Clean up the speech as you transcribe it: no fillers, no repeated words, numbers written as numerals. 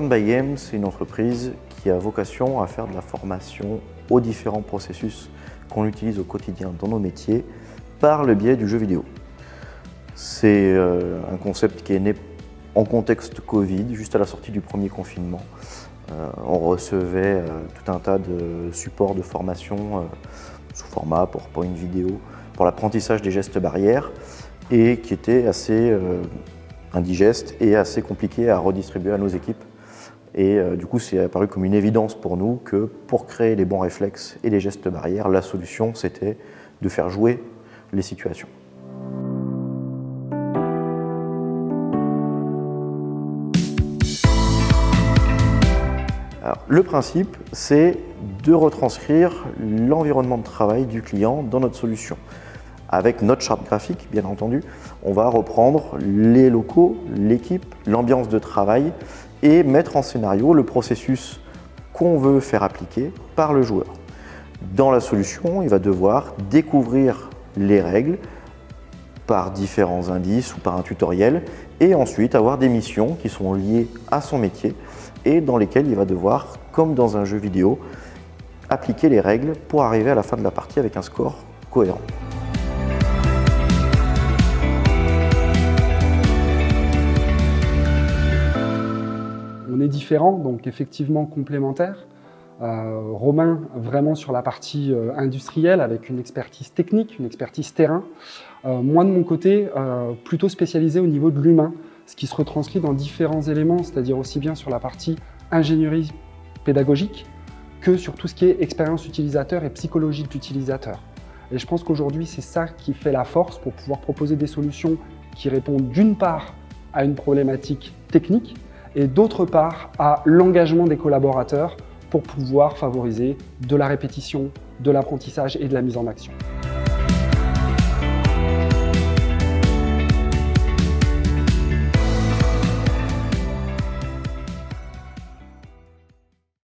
Learn by Game, c'est une entreprise qui a vocation à faire de la formation aux différents processus qu'on utilise au quotidien dans nos métiers par le biais du jeu vidéo. C'est un concept qui est né en contexte Covid, juste à la sortie du premier confinement. On recevait tout un tas de supports de formation sous format PowerPoint vidéo pour l'apprentissage des gestes barrières et qui était assez indigeste et assez compliqué à redistribuer à nos équipes. Et du coup, c'est apparu comme une évidence pour nous que pour créer les bons réflexes et les gestes barrières, la solution c'était de faire jouer les situations. Alors, le principe, c'est de retranscrire l'environnement de travail du client dans notre solution. Avec notre charte graphique, bien entendu, on va reprendre les locaux, l'équipe, l'ambiance de travail et mettre en scénario le processus qu'on veut faire appliquer par le joueur. Dans la solution, il va devoir découvrir les règles par différents indices ou par un tutoriel et ensuite avoir des missions qui sont liées à son métier et dans lesquelles il va devoir, comme dans un jeu vidéo, appliquer les règles pour arriver à la fin de la partie avec un score cohérent. On est différents, donc effectivement complémentaires. Romain, vraiment sur la partie industrielle, avec une expertise technique, une expertise terrain. Moi, de mon côté, plutôt spécialisé au niveau de l'humain, ce qui se retranscrit dans différents éléments, c'est-à-dire aussi bien sur la partie ingénierie pédagogique que sur tout ce qui est expérience utilisateur et psychologie de l'utilisateur. Et je pense qu'aujourd'hui, c'est ça qui fait la force pour pouvoir proposer des solutions qui répondent d'une part à une problématique technique et d'autre part à l'engagement des collaborateurs pour pouvoir favoriser de la répétition, de l'apprentissage et de la mise en action.